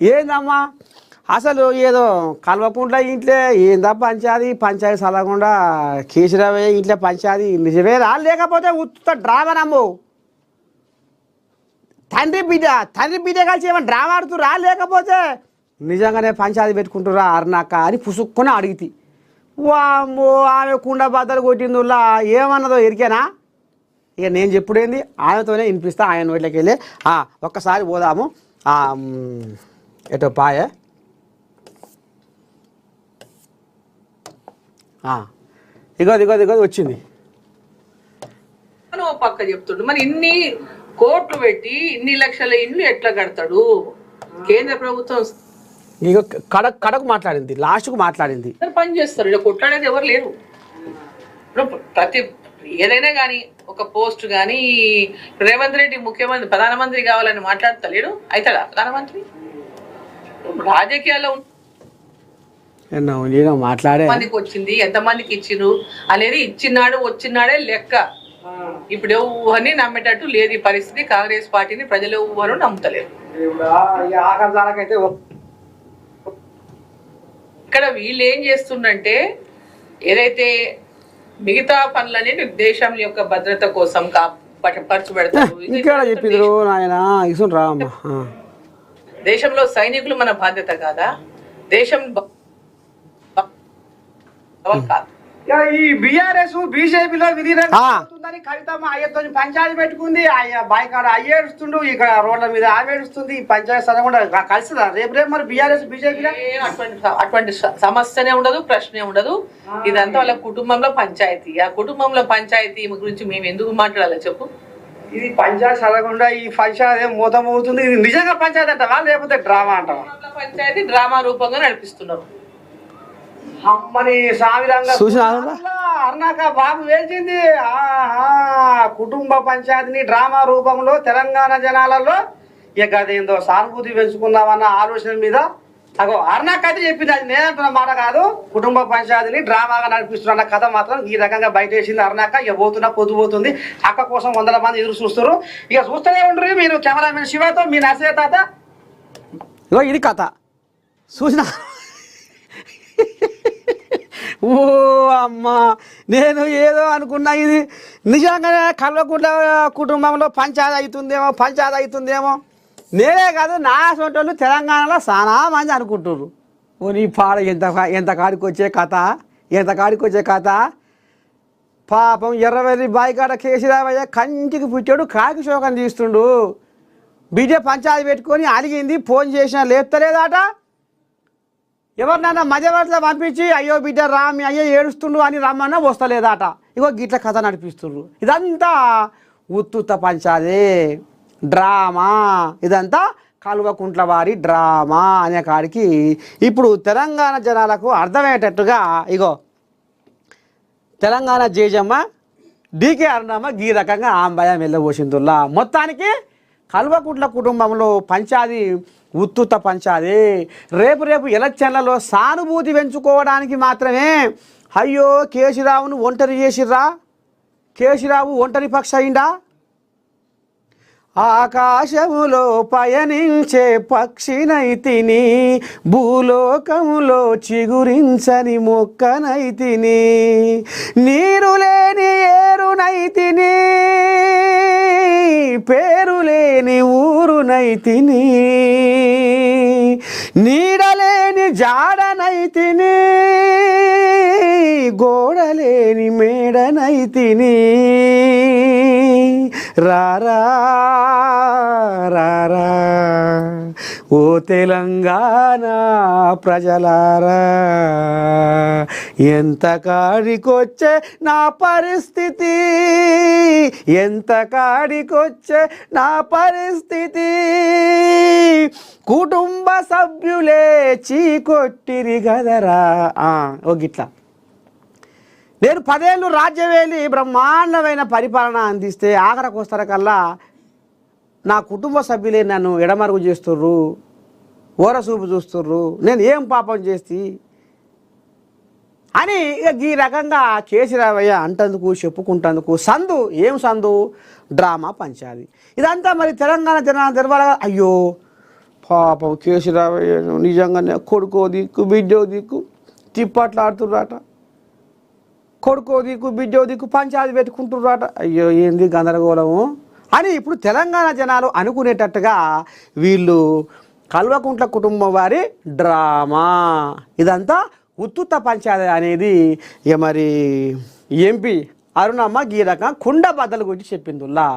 ఏందమ్మా అసలు ఏదో కల్వకుంట్ల ఇంట్లో ఏందా పంచాయతీ సలకుండా కేసీరావయ్య ఇంట్లో పంచాయతీ నిజమేనా లేకపోతే ఉత్త డ్రామా నమ్ము తండ్రి బిడ్డ కలిసి ఏమైనా డ్రామా ఆడుతురా లేకపోతే నిజంగానే పంచాయతీ పెట్టుకుంటురా అర్నాక అని పుసుక్కుని అడిగితే వామ్మో ఆమె కుండ బద్దలు కొట్టిందుల్లా ఏమన్నదో ఎరికేనా ఇక నేను చెప్పుడేంది ఆమెతోనే వినిపిస్తా ఆయన నోట్లోకి వెళ్ళి ఒక్కసారి పోదాము ఎటో పాయే ఇగో వచ్చింది పక్క చెప్తుండు మరి ఇన్ని కోట్లు పెట్టి ఇన్ని లక్షల ఇండ్లు ఎట్లా కడతాడు కేంద్ర ప్రభుత్వం ఇక కడకు మాట్లాడింది లాస్ట్కు మాట్లాడింది పని చేస్తారు ఇలా కొట్లాడేది ఎవరు లేరు ప్రతి ఏదైనా కానీ ఒక పోస్ట్ కానీ రేవంత్ రెడ్డి ముఖ్యమంత్రి ప్రధానమంత్రి కావాలని మాట్లాడతలేడు అవుతాడా ప్రధానమంత్రి రాజకీయాల్లో మాట్లాడే మందికి వచ్చింది ఎంతమందికి ఇచ్చిరు అనేది ఇచ్చినాడు వచ్చినాడే లెక్క ఇప్పుడు ఎవరిని నమ్మేటట్టు లేదు ఈ పరిస్థితి కాంగ్రెస్ పార్టీని ప్రజలు ఎవరు నమ్ముతలేరు ఇక్కడ వీళ్ళు ఏం చేస్తుండంటే ఏదైతే మిగతా పనులని దేశం యొక్క భద్రత కోసం ఖర్చు పెడతారు దేశంలో సైనికులు మన బాధ్యత కాదా దేశం కాదు ఈ బీఆర్ఎస్ బీజేపీలో విలీనంగా కవితమ్మ అయ్యతో పంచాయతీ పెట్టుకుంది బాయికాడ అయ్యేడుస్తుండు ఇక్కడ రోడ్ల మీద ఆవేడుస్తుంది పంచాయతీ సదకుండా కలిసిదా రేపు మరి బీఆర్ఎస్ బీజేపీలో అటువంటి సమస్యనే ఉండదు ప్రశ్నే ఉండదు ఇదంతా వాళ్ళ కుటుంబంలో పంచాయతీ ఆ కుటుంబంలో పంచాయతీ గురించి మేము ఎందుకు మాట్లాడాలి చెప్పు ఇది పంచాయతీ సదకుండా ఈ పంచాయతీ మూతమవుతుంది ఇది నిజంగా పంచాయతీ అంటావా లేకపోతే డ్రామా అంటావా పంచాయతీ డ్రామా రూపంగా నడిపిస్తున్నారు అమ్మని సామిరంగా అర్నాక బాబు వేల్చింది కుటుంబ పంచాయతీని డ్రామా రూపంలో తెలంగాణ జనాలలో ఇక అదేందో సానుభూతి పెంచుకుందామన్న ఆలోచన మీద అగో అర్నాక అయితే చెప్పింది అది నేనంటున్న మాట కాదు కుటుంబ పంచాయతీని డ్రామాగా నడిపిస్తున్న కథ మాత్రం ఈ రకంగా బయట వేసింది అర్నాక ఇక పోతున్నా పొద్దుపోతుంది అక్క కోసం 100 మంది ఎదురు చూస్తారు ఇక చూస్తూనే ఉండరు మీరు కెమెరామెన్ శివతో మీ నర్సే తాత ఇది కథ చూసిన ఓ అమ్మా నేను ఏదో అనుకున్నా ఇది నిజంగానే కల్వకుంట్ల కుటుంబంలో పంచాయతీ అవుతుందేమో నేనే కాదు నా సొంటోళ్ళు తెలంగాణలో చాలా మంది అనుకుంటున్నారు ఓ నీ పాడ ఎంత కాడికి వచ్చే కథ పాపం ఎర్రవెల్లి బాయికాడ కేసీరావయ్య కంటికి పుట్టాడు కాకి శోకం తీస్తుండు బిడ్డ పంచాయతీ పెట్టుకొని అలిగింది ఫోన్ చేసినా లేస్తలేదాట ఎవరినన్నా మధ్యవర్తిలో పంపించి అయ్యో బిడ్డ మీ అయ్యో ఏడుస్తుండు అని రమ్మన్నా వస్తలేదాట ఇగో గిట్ల కథ నడిపిస్తుండ్రు ఇదంతా ఉత్తుత్త పంచాదే డ్రామా ఇదంతా కల్వకుంట్ల వారి డ్రామా అనే కాడికి ఇప్పుడు తెలంగాణ జనాలకు అర్థమయ్యేటట్టుగా ఇగో తెలంగాణ జేజమ్మ డీకే అరుణమ్మ ఈ రకంగా ఆంబయం వెళ్ళబోసిందుల్లా మొత్తానికి కల్వకుంట్ల కుటుంబంలో పంచాది ఉత్తుత పంచాది రేపు ఎలక్షన్లలో సానుభూతి పెంచుకోవడానికి మాత్రమే అయ్యో కేసీరావును ఒంటరి చేసిర్రా కేసీరావు ఒంటరి పక్ష అయిందా ఆకాశములో పయనించే పక్షినైతిని భూలోకములో చిగురించని మొక్కనైతిని నీరు లేని ఏరునైతిని పేరు లేని ఊరునైతిని నీడలేని జాడనైతిని గోడలేని మేడనైతిని రారా రారా ఓ తెలంగాణ ప్రజలారా ఎంత కాడికొచ్చే నా పరిస్థితి కుటుంబ సభ్యులే చీకొట్టిరి గదరా ఓ గిట్లా నేను 10 ఏళ్ళు రాజ్యవేలి బ్రహ్మాండమైన పరిపాలన అందిస్తే ఆఖరికి వస్తారకల్లా నా కుటుంబ సభ్యులే నన్ను ఎడమరుగు చేస్తుర్రు ఓరసూపు చూస్తుర్రు నేను ఏం పాపం చేస్తే అని ఈ రకంగా కేసీరావయ్య అంటందుకు చెప్పుకుంటందుకు సందు డ్రామా పంచాది ఇదంతా మరి తెలంగాణ జనాలు తెరవాలి అయ్యో పాపం కేసీరావు నిజంగానే కొడుకో దిక్కు బిడ్డో దిక్కు తిప్పట్లాడుతుర్రాట. కొడుకో దిక్కు బిడ్డో దిక్కు పంచాయతీ పెట్టుకుంటుర్రాట. అయ్యో ఏంది గందరగోళము అని ఇప్పుడు తెలంగాణ జనాలు అనుకునేటట్టుగా వీళ్ళు కల్వకుంట్ల కుటుంబం వారి డ్రామా. ఇదంతా ఉత్తుత్త పంచాయతీ అనేది ఇక మరి ఎంపీ అరుణమ్మ గీ రకంగా కుండ బద్దలు గురించి చెప్పిందిలా.